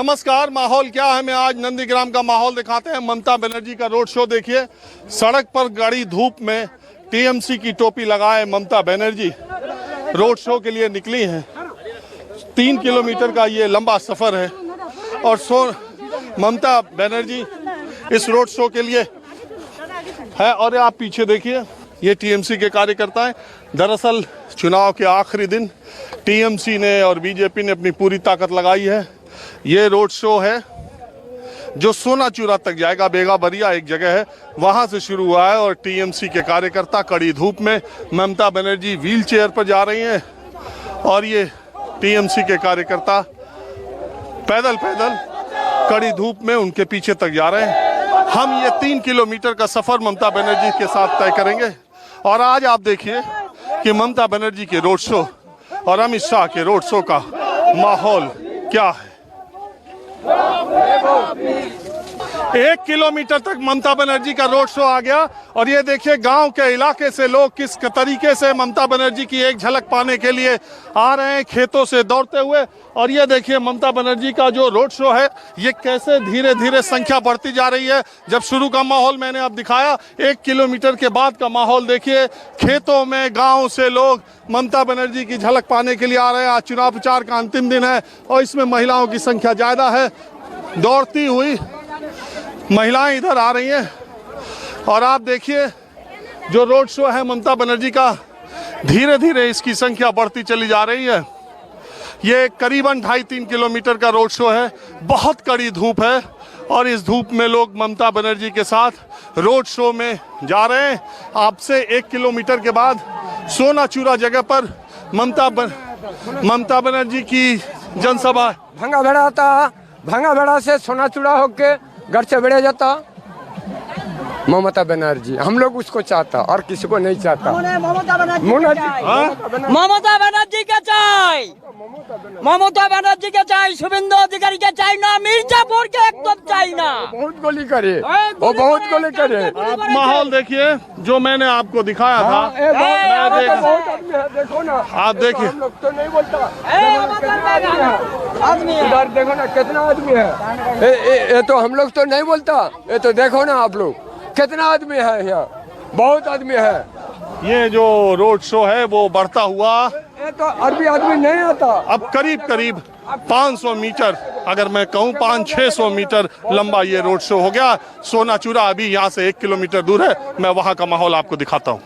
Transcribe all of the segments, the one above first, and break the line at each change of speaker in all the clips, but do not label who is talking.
नमस्कार। माहौल क्या है, मैं आज नंदीग्राम का माहौल दिखाते हैं। ममता बनर्जी का रोड शो देखिए। सड़क पर गाड़ी धूप में टीएमसी की टोपी लगाए ममता बनर्जी रोड शो के लिए निकली हैं। 3 किलोमीटर का ये लंबा सफर है और ममता बनर्जी इस रोड शो के लिए है। और आप पीछे देखिए, ये टीएमसी के कार्यकर्ता हैं। दरअसल चुनाव के आखिरी दिन टीएमसी ने और बीजेपी ने अपनी पूरी ताकत लगाई है। ये रोड शो है जो सोनाचूरा तक जाएगा। बेगाबरिया एक जगह है, वहां से शुरू हुआ है और टीएमसी के कार्यकर्ता कड़ी धूप में, ममता बनर्जी व्हील चेयर पर जा रही हैं और ये टीएमसी के कार्यकर्ता पैदल पैदल कड़ी धूप में उनके पीछे तक जा रहे हैं। हम ये 3 किलोमीटर का सफर ममता बनर्जी के साथ तय करेंगे और आज आप देखिए कि ममता बनर्जी के रोड शो और अमित शाह के रोड शो का माहौल क्या है। 1 किलोमीटर तक ममता बनर्जी का रोड शो आ गया और ये देखिए गांव के इलाके से लोग किस तरीके से ममता बनर्जी की एक झलक पाने के लिए आ रहे हैं, खेतों से दौड़ते हुए। और ये देखिए ममता बनर्जी का जो रोड शो है ये कैसे धीरे धीरे संख्या बढ़ती जा रही है। जब शुरू का माहौल मैंने अब दिखाया, 1 किलोमीटर के बाद का माहौल देखिए। खेतों में गाँव से लोग ममता बनर्जी की झलक पाने के लिए आ रहे हैं। आज चुनाव प्रचार का अंतिम दिन है और इसमें महिलाओं की संख्या ज़्यादा है। दौड़ती हुई महिलाएं इधर आ रही हैं और आप देखिए जो रोड शो है ममता बनर्जी का, धीरे धीरे इसकी संख्या बढ़ती चली जा रही है। ये करीबन 2.5-3 किलोमीटर का रोड शो है। बहुत कड़ी धूप है और इस धूप में लोग ममता बनर्जी के साथ रोड शो में जा रहे हैं। आपसे 1 किलोमीटर के बाद सोनाचूरा जगह पर ममता बनर्जी की जनसभा।
भांगा बेड़ा से सोनाचूरा होके घर से बेड़े जाता ममता बनर्जी। हम लोग उसको चाहता और किसी को नहीं चाहता। ममता
बनर्जी का चाय, ममता बनर्जी के चाय, शुभेंदु अधिकारी के चाय ना, मिर्जापुर के एकदम चाय ना।
बहुत गोली करे, वो बहुत गोली करे।
आप माहौल देखिए जो मैंने आपको दिखाया था।
देखो ना,
आप देखिए,
हम लोग तो नहीं बोलता। इधर देखो ना कितना आदमी है। ये तो हम लोग तो नहीं बोलता। ये तो देखो ना आप लोग कितना आदमी है यहाँ, बहुत आदमी है।
ये जो रोड शो है वो बढ़ता हुआ
ये तो अरबी आदमी नहीं आता।
अब करीब 500 मीटर, अगर मैं कहूँ 500-600 मीटर लंबा ये रोड शो हो गया। सोनाचूरा अभी यहाँ से 1 किलोमीटर दूर है। मैं वहाँ का माहौल आपको दिखाता हूँ।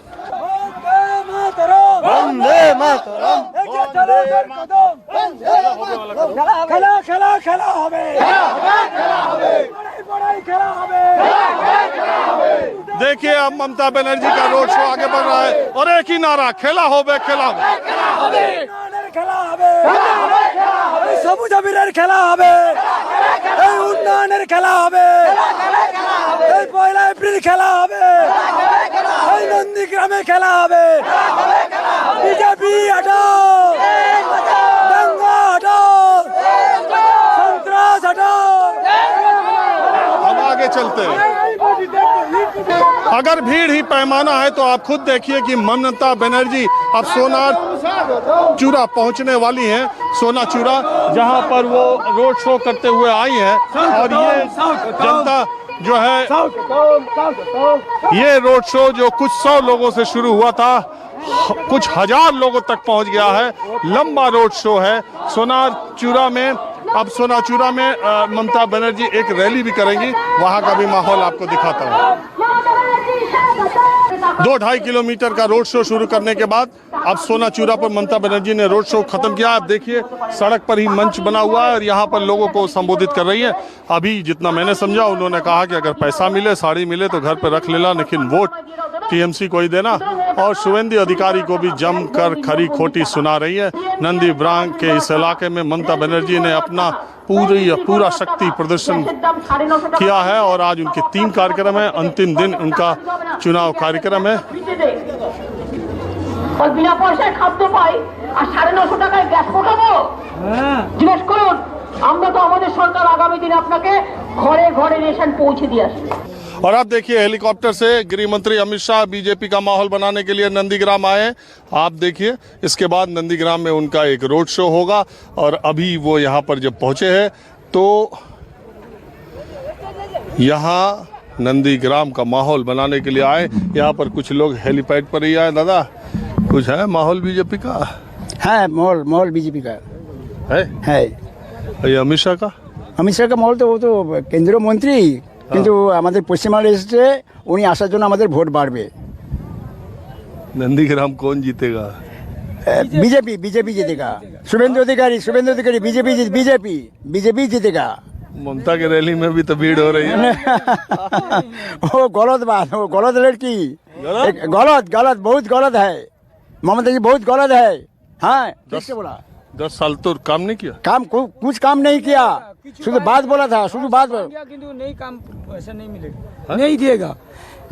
देखिए अब ममता बनर्जी का रोड शो आगे बढ़ रहा है और एक ही नारा, खेला होबे, खेला होबे,
खेला होबे, सबुज अबीरेर खेला होबे, उन्नयनेर खेला होबे, 1 एप्रिल खेला होबे, नंदीग्रामे खेला होबे। बीजेपी हटाओ, दंगा हटाओ, संतरास हटाओ।
हम आगे चलते हैं। अगर भीड़ ही पैमाना है तो आप खुद देखिए कि ममता बनर्जी अब सोनाचूरा पहुंचने वाली हैं। सोनाचूरा जहां पर वो रोड शो करते हुए आई हैं और ये जनता जो है, ये रोड शो जो कुछ 100 लोगों से शुरू हुआ था कुछ हजार लोगों तक पहुंच गया है। लंबा रोड शो है सोनाचूरा में। अब सोनाचूरा में ममता बनर्जी एक रैली भी करेंगी, वहां का भी माहौल आपको दिखाता हूँ। 2-2.5 किलोमीटर का रोड शो शुरू करने के बाद अब सोनाचूरा पर ममता बनर्जी ने रोड शो खत्म किया। आप देखिए सड़क पर ही मंच बना हुआ है और यहाँ पर लोगों को संबोधित कर रही है। अभी जितना मैंने समझा उन्होंने कहा कि अगर पैसा मिले, साड़ी मिले तो घर पर रख लेना, लेकिन वोट टीएमसी को ही देना। और शुभेंदु अधिकारी को भी जमकर खरी खोटी सुना रही है। नंदीग्राम के इस इलाके में ममता बनर्जी ने अपना पूरा शक्ति प्रदर्शन किया है और आज उनके 3 कार्यक्रम है। अंतिम दिन उनका चुनाव कार्यक्रम है।
और बिना पैसा खाद्य पाई और 950 টাকায় গ্যাস পোকাবো জিজ্ঞেস করুন। আমরা তো আমাদের সরকার আগামী দিনে আপনাকে ঘরে ঘরে রেশন পৌঁছে দিয়ে আসবে।
और आप देखिए हेलीकॉप्टर से गृह मंत्री अमित शाह बीजेपी का माहौल बनाने के लिए नंदीग्राम आए। आप देखिए इसके बाद नंदीग्राम में उनका एक रोड शो होगा और अभी वो यहाँ पर जब पहुँचे हैं तो यहाँ नंदीग्राम का माहौल बनाने के लिए आए। यहाँ पर कुछ लोग हेलीपैड पर ही आए। दादा, कुछ है माहौल बीजेपी का?
है माहौल बीजेपी का
है।
है
ये अमित शाह का?
अमित शाह का माहौल तो वो तो केंद्रीय मंत्री, किंतु আমাদের পশ্চিমবঙ্গের এসে উনি আসার জন্য আমাদের ভোট বাড়বে।
नंदीग्राम कौन जीतेगा?
बीजेपी जीतेगा। शुभेंदु अधिकारी बीजेपी जीतेगा।
ममता के रैली में भी तो भीड़ हो रही है।
वो गलत बात, वो गलत लड़की, गलत बहुत गलत है। ममता जी बहुत गलत है। हाँ, किससे बोला?
10 साल तो काम नहीं किया।
कुछ काम नहीं किया, शुद्ध बात बोला था, शुद्ध बात
किंतु नहीं काम पैसा नहीं मिलेगा, नहीं दिएगा।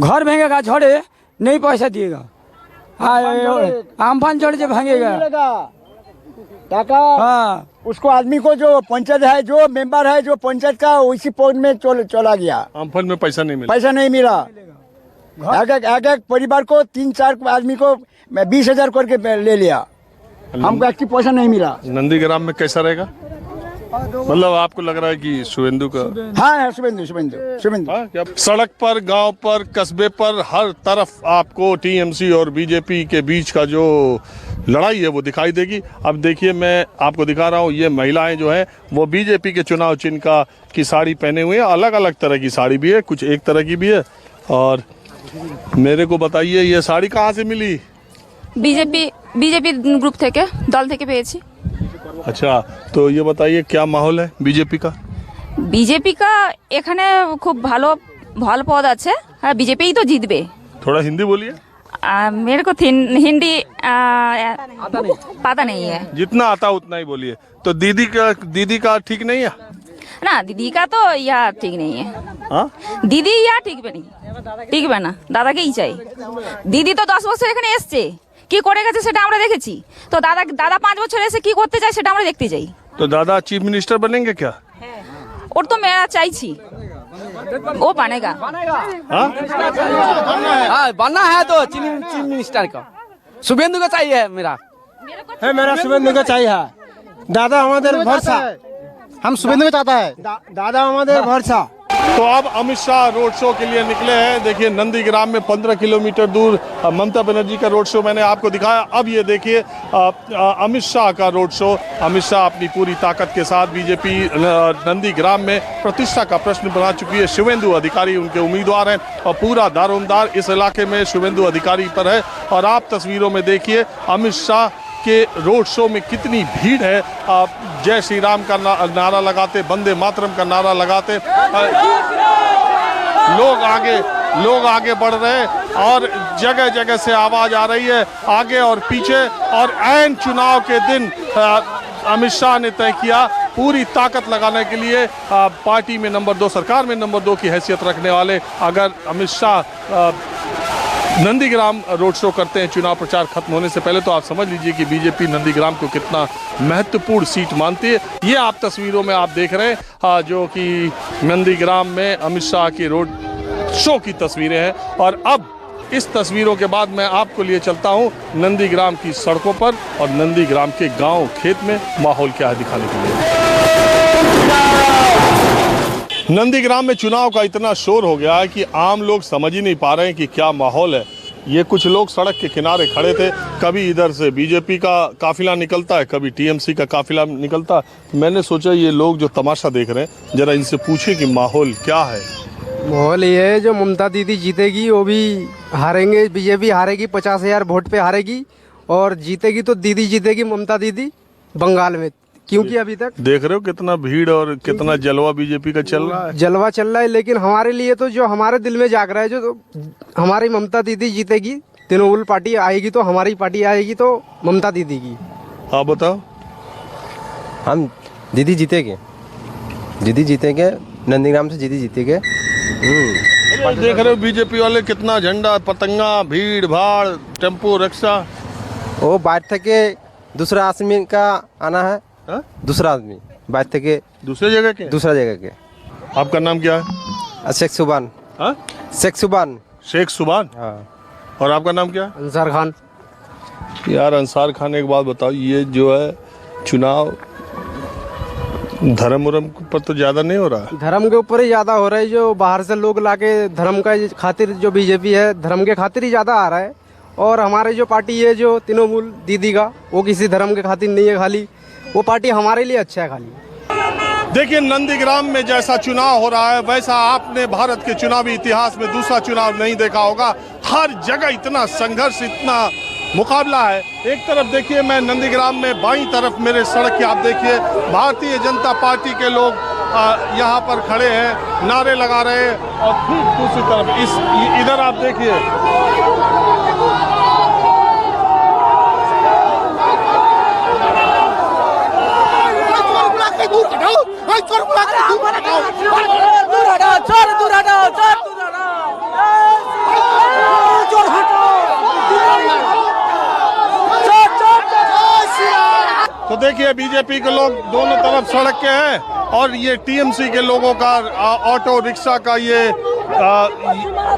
घर भांगेगा छोड़े, नहीं पैसा दिएगा। आमफान छोड़ से भांगेगा
टाका। हाँ, उसको आदमी को जो पंचायत है, जो मेंबर है, जो पंचायत का उसी पद में चला गया।
आमफान में पैसा नहीं
मिला। एक परिवार को 3-4 आदमी को 20,000 करके ले लिया। हमको एक्टिव पैसा नहीं मिला।
नंदीग्राम में कैसा रहेगा? मतलब आपको लग रहा है कि शुभेंदु का?
हाँ, शुभेंदु।
हाँ, क्या सड़क पर, गांव पर, कस्बे पर, हर तरफ आपको टीएमसी और बीजेपी के बीच का जो लड़ाई है वो दिखाई देगी। अब देखिए, मैं आपको दिखा रहा हूँ, ये महिलाएं जो हैं वो बीजेपी के चुनाव चिन्ह की साड़ी पहने हुए हैं। अलग अलग तरह की साड़ी भी है, कुछ एक तरह की भी है। और मेरे को बताइए, ये साड़ी कहाँ से मिली?
बीजेपी ग्रुप থেকে দল থেকে পেয়েছি।
अच्छा, तो ये बताइए क्या माहौल है बीजेपी का?
बीजेपी का এখানে খুব ভালো পদ আছে, আর बीजेपी ही तो जीतবে।
थोड़ा हिंदी बोलिए।
मेरे को हिंदी पता नहीं है।
जितना आता उतना ही बोलिए। तो दीदी का ठीक नहीं है
ना? दीदी का तो यह ठीक नहीं है।
हाँ?
दीदी यह ঠিক না, দাদাকেই চাই। দিদি তো 10 বছর এখানে এসছে, কি করে গেছে সেটা আমরা দেখেছি। তো দাদা 5 বছর এসে কি করতে চায় সেটা আমরা দেখতে চাই।
तो दादा चीफ मिनिस्टर बनेंगे क्या?
और तो मेरा चाहছি वो बनेगा।
हाँ?
बनना है तो चीफ मिनिस्टर का शुभेंदु का चाहिए। मेरा
शुभेंदु का चाहिए। दादा हमारे भरोसा, हम शुभेंदु को चाहता है। दादा हमारे भरोसा।
तो अब अमित शाह रोड शो के लिए निकले हैं। देखिए, नंदीग्राम में 15 किलोमीटर दूर ममता बनर्जी का रोड शो मैंने आपको दिखाया। अब ये देखिए अमित शाह का रोड शो। अमित शाह अपनी पूरी ताकत के साथ बीजेपी नंदीग्राम में प्रतिष्ठा का प्रश्न बना चुकी है। शुभेंदु अधिकारी उनके उम्मीदवार हैं और पूरा दारोमदार इस इलाके में शुभेंदु अधिकारी पर है। और आप तस्वीरों में देखिए अमित शाह के रोड शो में कितनी भीड़ है। जय श्री राम का नारा लगाते, वंदे मातरम का नारा लगाते लोग आगे बढ़ रहे हैं और जगह जगह से आवाज आ रही है आगे और पीछे। और ऐन चुनाव के दिन अमित शाह ने तय किया पूरी ताकत लगाने के लिए पार्टी में नंबर 2, सरकार में नंबर 2 की हैसियत रखने वाले अगर अमित शाह नंदीग्राम रोड शो करते हैं चुनाव प्रचार खत्म होने से पहले, तो आप समझ लीजिए कि बीजेपी नंदीग्राम को कितना महत्वपूर्ण सीट मानती है। ये आप तस्वीरों में आप देख रहे हैं जो कि नंदीग्राम में अमित शाह की रोड शो की तस्वीरें हैं। और अब इस तस्वीरों के बाद मैं आपको लिए चलता हूँ नंदीग्राम की सड़कों पर और नंदीग्राम के गाँव खेत में माहौल क्या है दिखाने के लिए। नंदीग्राम में चुनाव का इतना शोर हो गया है कि आम लोग समझ ही नहीं पा रहे हैं कि क्या माहौल है। ये कुछ लोग सड़क के किनारे खड़े थे, कभी इधर से बीजेपी का काफिला निकलता है, कभी टीएमसी का काफिला निकलता है। मैंने सोचा ये लोग जो तमाशा देख रहे हैं जरा इनसे पूछे कि माहौल क्या है।
माहौल ये है जो ममता दीदी जीतेगी वो भी हारेंगे, बीजेपी हारेगी, 50,000 वोट पे हारेगी और जीतेगी तो दीदी जीतेगी, ममता दीदी बंगाल में। क्योंकि अभी तक
देख रहे हो कितना भीड़ और कितना जलवा बीजेपी का चल रहा है।
जलवा चल रहा है, लेकिन हमारे लिए तो जो हमारे दिल में जाग रहा है जो हमारी ममता दीदी जीतेगी, तृणमूल पार्टी आएगी तो हमारी पार्टी आएगी तो ममता दीदी की।
आप बताओ।
हम दीदी जीतेंगे नंदीग्राम से दीदी जीतेंगे।
देख रहे हो बीजेपी वाले कितना झंडा, पतंगा, भीड़ भाड़, टेम्पो, रिक्शा।
वो बाहर থেকে दूसरा आदमी का आना है।
हा?
दूसरा आदमी बाहर থেকে
दूसरे जगह के।
दूसरा जगह के।
आपका नाम क्या है?
शेख सुबान।
हाँ?
शेख सुबान।
शेख सुबान।
हाँ।
और आपका नाम क्या है?
अंसार खान।
यार अंसार खान, एक बात बताओ, ये जो है चुनाव धर्म उर्म पर तो ज्यादा नहीं हो रहा।
धर्म के ऊपर ही ज्यादा हो रहा है। जो बाहर से लोग लाके धर्म का खातिर, जो बीजेपी है धर्म के खातिर ही ज्यादा आ रहा है। और हमारी जो पार्टी है जो तृणमूल दीदी का, वो किसी धर्म के खातिर नहीं है, खाली वो पार्टी हमारे लिए अच्छा है खाली।
देखिए, नंदीग्राम में जैसा चुनाव हो रहा है वैसा आपने भारत के चुनावी इतिहास में दूसरा चुनाव नहीं देखा होगा। हर जगह इतना संघर्ष, इतना मुकाबला है। एक तरफ देखिए, मैं नंदीग्राम में बाईं तरफ मेरे सड़क के आप देखिए भारतीय जनता पार्टी के लोग यहाँ पर खड़े हैं, नारे लगा रहे हैं। और ठीक दूसरी तरफ इधर आप देखिए, तो देखिए बीजेपी के लोग दोनों तरफ सड़क के हैं और ये टीएमसी के लोगों का ऑटो रिक्शा का ये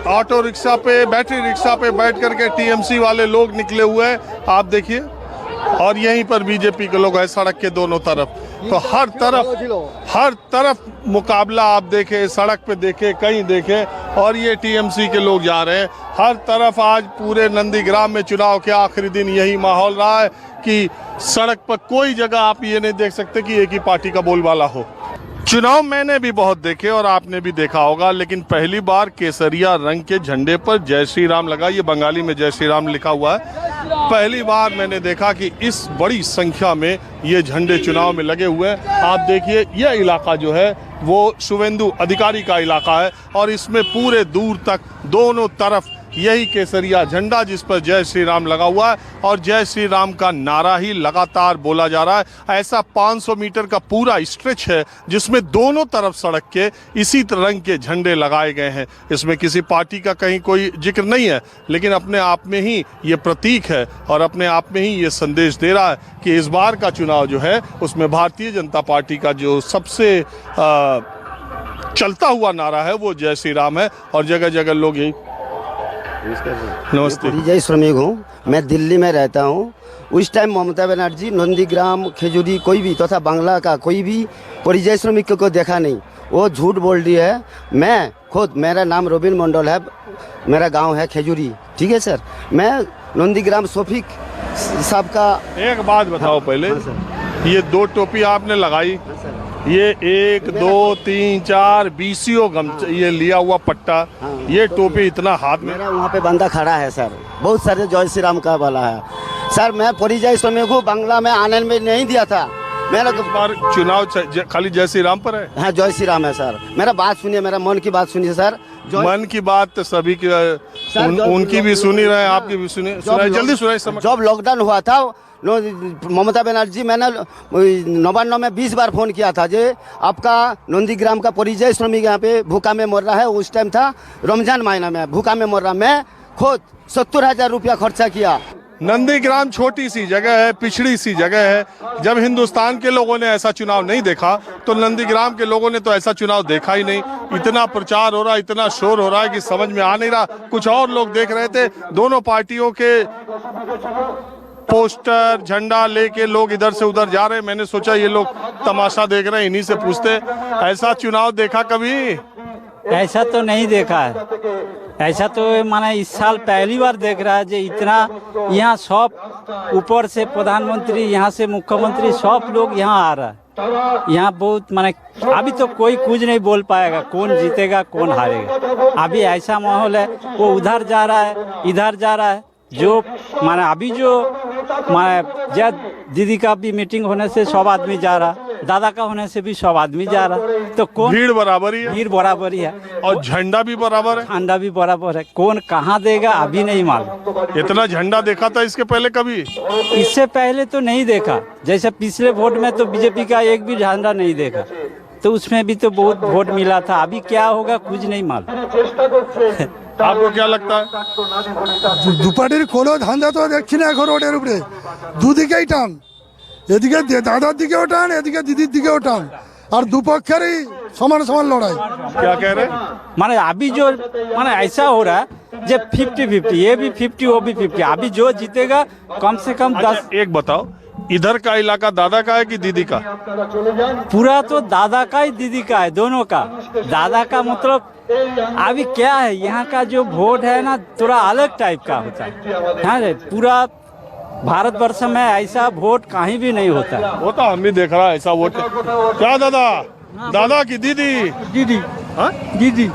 ऑटो रिक्शा पे, बैटरी रिक्शा पे बैठ करके टीएमसी वाले लोग निकले हुए हैं, आप देखिए। और यहीं पर बीजेपी के लोग हैं सड़क के दोनों तरफ। तो हर तरफ मुकाबला आप देखें, सड़क पे देखें, कहीं देखें, और ये टीएमसी के लोग जा रहे हैं हर तरफ। आज पूरे नंदीग्राम में चुनाव के आखिरी दिन यही माहौल रहा है कि सड़क पर कोई जगह आप ये नहीं देख सकते कि एक ही पार्टी का बोलबाला हो। चुनाव मैंने भी बहुत देखे और आपने भी देखा होगा, लेकिन पहली बार केसरिया रंग के झंडे पर जय श्री राम लगा, ये बंगाली में जय श्री राम लिखा हुआ है। पहली बार मैंने देखा कि इस बड़ी संख्या में ये झंडे चुनाव में लगे हुए हैं। आप देखिए, यह इलाका जो है वो शुभेंदु अधिकारी का इलाका है और इसमें पूरे दूर तक दोनों तरफ यही केसरिया झंडा जिस पर जय श्री राम लगा हुआ है और जय श्री राम का नारा ही लगातार बोला जा रहा है। ऐसा 500 मीटर का पूरा स्ट्रेच है जिसमें दोनों तरफ सड़क के इसी रंग के झंडे लगाए गए हैं। इसमें किसी पार्टी का कहीं कोई जिक्र नहीं है, लेकिन अपने आप में ही ये प्रतीक है और अपने आप में ही ये संदेश दे रहा है कि इस बार का चुनाव जो है उसमें भारतीय जनता पार्टी का जो सबसे चलता हुआ नारा है वो जय श्री राम है और जगह जगह लोग यही। नमस्ते।
परिजय श्रमिक हूँ, मैं दिल्ली में रहता हूँ। उस टाइम ममता बनर्जी नंदीग्राम, खेजूरी, कोई भी तथा बांग्ला का कोई भी परिजय श्रमिक को देखा नहीं, वो झूठ बोल रही है। मैं खुद, मेरा नाम रोबिन मंडल है, मेरा गांव है खेजूरी, ठीक है सर। मैं नंदीग्राम शफीक साहब का
एक बात बताओ पहले, ये 2 टोपी आपने लगाई, ये 1 2 3 4 बीसीओ गमछा, ये लिया हुआ पट्टा, ये टोपी इतना हाथ में,
मेरा वहाँ पे बंदा खड़ा है सर, बहुत सारे जय श्री राम का वाला है सर। मैं परिजय श्रमिक हूँ, बांग्ला में आने में नहीं दिया था। मेरा
बार चुनाव खाली जय श्री राम पर है।
हाँ, जय श्री राम है सर। मेरा बात सुनिए, मेरा मन की बात सुनिए सर।
मन की बात तो सभी की, उनकी भी सुनी रहे, आपकी भी सुनिए, जल्दी सुनाइए।
जब लॉकडाउन हुआ था ममता बनर्जी, मैंने नवान्न में 20 बार फोन किया था जे आपका नंदीग्राम का परिजय श्रमिक यहाँ पे भूखा में मर रहा है। उस टाइम था रमजान महीना में, भूखा में मर रहा। मैं खुद 70,000 रुपया खर्चा किया।
नंदीग्राम छोटी सी जगह है, पिछड़ी सी जगह है। जब हिंदुस्तान के लोगों ने ऐसा चुनाव नहीं देखा तो नंदीग्राम के लोगों ने तो ऐसा चुनाव देखा ही नहीं। इतना प्रचार हो रहा, इतना शोर हो रहा है कि समझ में आ नहीं रहा। कुछ और लोग देख रहे थे, दोनों पार्टियों के पोस्टर, झंडा लेके लोग इधर से उधर जा रहे हैं। मैंने सोचा ये लोग तमाशा देख रहे हैं, इन्हीं से पूछते, ऐसा चुनाव देखा कभी?
ऐसा तो नहीं देखा है, ऐसा तो माने इस साल पहली बार देख रहा है जो इतना यहाँ सब ऊपर से प्रधानमंत्री, यहाँ से मुख्यमंत्री, सब लोग यहाँ आ रहा है। यहाँ बहुत माने अभी तो कोई कुछ नहीं बोल पाएगा कौन जीतेगा कौन हारेगा। अभी ऐसा माहौल है, वो उधर जा रहा है, इधर जा रहा है। जो माने अभी जो माने जब दीदी का भी मीटिंग होने से सब आदमी जा रहा, दादा का होने से भी सब आदमी जा रहा, तो कौन?
भीड़ बराबर ही है,
भीड़ बराबर ही है
और झंडा भी बराबर है,
झंडा भी बराबर है। कौन कहाँ देगा अभी नहीं मालूम।
इतना झंडा देखा था इसके पहले कभी?
इससे पहले तो नहीं देखा। जैसे पिछले वोट में तो बीजेपी का एक भी झंडा नहीं देखा, तो उसमें भी तो बहुत वोट मिला था। अभी क्या होगा कुछ नहीं मालूम।
आपको क्या लगता है?
দুপাটির খোলো ধান্দা তো দেখছি না এখন রোডের উপরে, দুদিকেই টান, এদিকে দাদার দিকেও টান, এদিকে দিদির দিকেও টান, আর দুপক্ষেরই সমান সমান লড়াই।
क्या कह रहे?
माने अभी जो माने ऐसा हो रहा है जब 50-50, ये भी 50 वो भी 50। अभी जो जीतेगा कम से कम 10।
एक बताओ, इधर का इलाका दादा का है कि दीदी का?
पूरा तो दादा का ही दीदी का है, दोनों का। दादा का मतलब अभी क्या है, यहाँ का जो वोट है ना थोड़ा अलग टाइप का होता है। हाँ रे, पूरा भारतवर्ष में ऐसा वोट कहीं भी नहीं होता है।
वो तो हम भी देख रहा है ऐसा वोट। क्या दादा? दादा की दीदी?
दीदी।
हाँ
दीदी।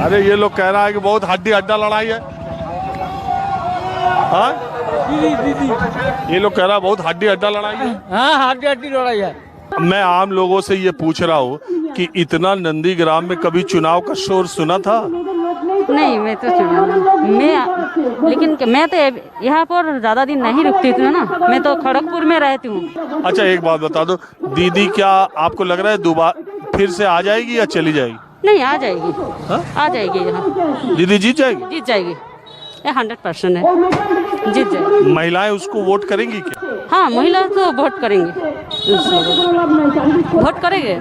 अरे ये लोग कह रहा है कि बहुत हड्डी अड्डा लड़ाई है। हाँ
दीदी दीदी।
ये लोग कह रहा है बहुत हड्डी अड्डा लड़ाई है।
हाँ हड्डी हड्डी लड़ाई है।
मैं आम लोगों से ये पूछ रहा हूँ कि इतना नंदीग्राम में कभी चुनाव का शोर सुना था?
नहीं, मैं तो लेकिन मैं तो यहाँ पर ज्यादा दिन नहीं रुकती थी ना, मैं तो खड़गपुर में रहती हूँ।
अच्छा एक बात बता दो, दीदी क्या आपको लग रहा है दोबारा फिर से आ जाएगी या चली जाएगी?
नहीं, आ जाएगी।
हा?
आ जाएगी यहाँ।
दीदी जीत जाएगी?
जीत जाएगी, ये 100% है, जीत जाएगी।
महिलाएं उसको वोट करेंगी क्या?
हाँ, महिला तो वोट करेंगे, वोट करेंगे।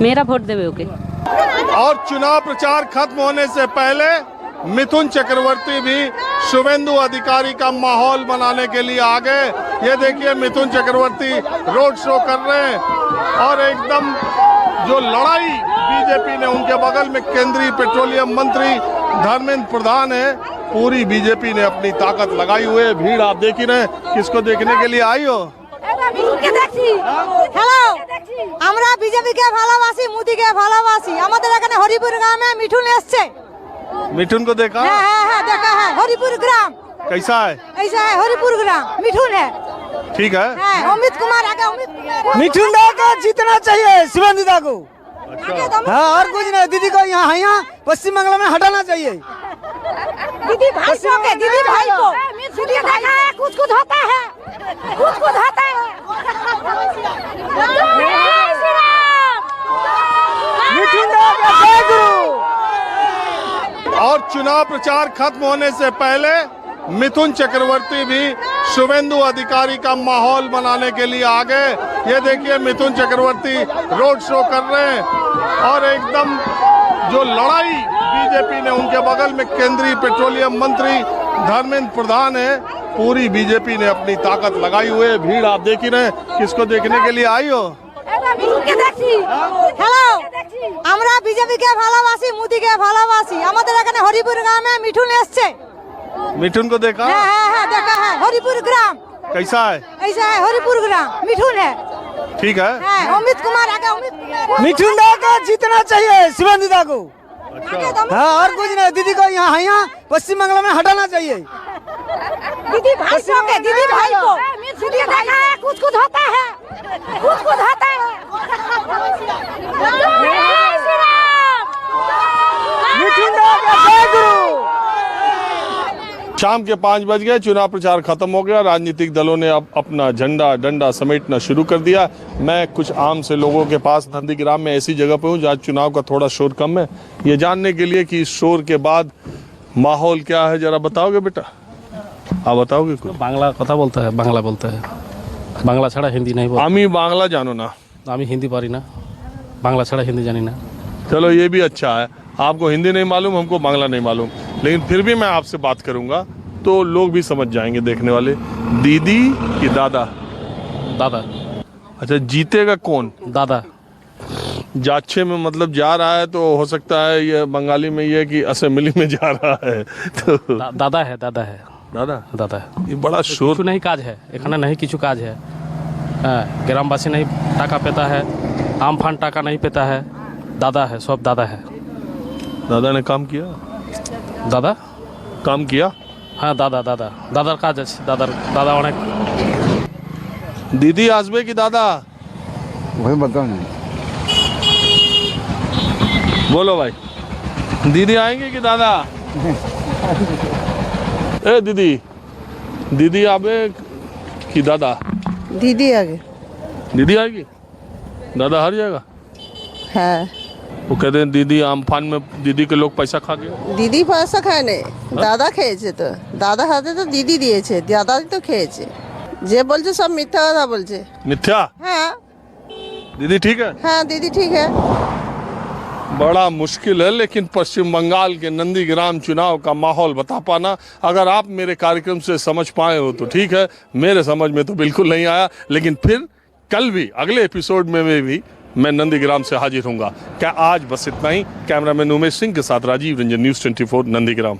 मेरा वोट देवे ओके।
और चुनाव प्रचार खत्म होने से पहले मिथुन चक्रवर्ती भी शुभेंदु अधिकारी का माहौल बनाने के लिए आ गए। ये देखिए मिथुन चक्रवर्ती रोड शो कर रहे हैं और एकदम जो लड़ाई बीजेपी ने, उनके बगल में केंद्रीय पेट्रोलियम मंत्री धर्मेंद्र प्रधान है, पूरी बीजेपी ने अपनी ताकत लगाई हुई है। भीड़ आप देख ही रहे हैं। किसको देखने के लिए आई हो?
হ্যালো, আমরা বিজেপি কে ভালোবাসি, মোদি কে ভালোবাসি। আমাদের এখানে হরিপুর গ্রামে মিঠুন এসছে।
मिठुन को देखा?
হ্যাঁ देखा है, हरिपुर ग्राम।
कैसा है?
ऐसा है, हरिपुर ग्राम मिठुन है।
ठीक है।
अमित कुमार आगे, अमित
मिठुन दा को जीतना चाहिए, शुभेंदु दा को।
अच्छा।
हाँ, और कुछ नहीं। दीदी को यहाँ पश्चिम बंगाल में हटाना चाहिए।
दीदी भाई को, दीदी भाई को दीदी देखा है, कुछ कुछ होता है, कुछ कुछ होता है।
मिठुन दा का जय गुरु।
और चुनाव प्रचार खत्म होने से पहले मिथुन चक्रवर्ती भी शुभेंदु अधिकारी का माहौल बनाने के लिए आ गए। ये देखिए मिथुन चक्रवर्ती रोड शो कर रहे हैं और एकदम जो लड़ाई बीजेपी ने, उनके बगल में केंद्रीय पेट्रोलियम मंत्री धर्मेंद्र प्रधान है, पूरी बीजेपी ने अपनी ताकत लगाई हुई है। भीड़ आप देख ही रहे हैं। किसको देखने के लिए आई हो?
হ্যালো, আমরা বিজেপি কে ভালোবাসি, মোদি কে ভালোবাসি। আমাদের এখানে হরিপুর গ্রামে মিঠুন এসছে।
मिठुन को देखा?
हाँ देखा है, हरिपुर ग्राम।
कैसा है?
ऐसा है, हरिपुर ग्राम मिठुन है।
ठीक है।
अमित कुमार आगे, अमित
मिठुन दा को जीतना चाहिए, शुभेंदु दा को।
अच्छा।
हाँ, और कुछ नहीं। दीदी को यहाँ पश्चिम बंगाल में हटाना चाहिए।
दीदी भाई को, दीदी भाई को दीदी देखा है, कुछ कुछ होता है, कुछ कुछ होता है।
मिठुन दा का जय गुरु।
शाम के 5 बज गए, चुनाव प्रचार खत्म हो गया। राजनीतिक दलों ने अब अपना झंडा डंडा समेटना शुरू कर दिया। मैं कुछ आम से लोगों के पास नंदीग्राम में ऐसी जगह पे हूँ जहाँ चुनाव का थोड़ा शोर कम है, ये जानने के लिए कि इस शोर के बाद माहौल क्या है। जरा बताओगे बेटा? आप बताओगे कुछ?
বাংলা কথা বলতে হয়, বাংলা বলতে হয়, বাংলা ছাড়া হিন্দি नहीं बोल।
আমি বাংলা জানো না?
আমি হিন্দি পারি না, বাংলা ছাড়া হিন্দি জানি না।
चलो ये भी अच्छा है, आपको हिंदी नहीं मालूम, हमको बांग्ला नहीं मालूम, लेकिन फिर भी मैं आपसे बात करूंगा तो लोग भी समझ जाएंगे देखने वाले। दीदी कि दादा?
दादा।
अच्छा, जीतेगा कौन?
दादा।
जाच्छे में मतलब जा रहा है तो हो सकता है ये बंगाली में ये कि असेंबली में जा रहा है तो
दादा है, दादा है,
दादा
दादा है।
ये बड़ा शोर
কিছু नहीं काज है এখানে, नहीं কিছু काज है। ग्रामवासी नहीं टाका पेता है, आम फान टाका नहीं पेता है। दादा है, सब दादा है।
दादा ने काम किया?
दादा
काम किया?
हाँ, दादा दादा दादार काज আছে। दादा অনেক।
दीदी आसबे कि दादा?
वही बताओ नहीं।
बोलो भाई, दीदी आएंगे कि दादा? ए दीदी, दीदी आवे कि दादा?
दीदी आगे।
दीदी आएगी? दादा हार जाएगा?
है,
वो कहते हैं दीदी आमफान में दीदी के लोग पैसा खा गए।
দিদি পয়সা খায় নাই, দাদা খেয়েছে। তো দাদা হাতে তো দিদি দিয়েছে, দাদা তো খেয়েছে। যে বলছে সব মিথ্যা কথা বলছে।
मिथ्या?
হ্যাঁ
दीदी ठीक है?
হ্যাঁ, দিদি ঠিক है।
बड़ा मुश्किल है, लेकिन पश्चिम बंगाल के नंदीग्राम चुनाव का माहौल बता पाना, अगर आप मेरे कार्यक्रम से समझ पाए हो तो ठीक है, मेरे समझ में तो बिल्कुल नहीं आया। लेकिन फिर कल भी अगले एपिसोड में भी मैं नंदीग्राम से हाजिर हूँगा। क्या आज बस इतना ही। कैमरामैन उमेश सिंह के साथ राजीव रंजन, न्यूज़ 24 नंदीग्राम।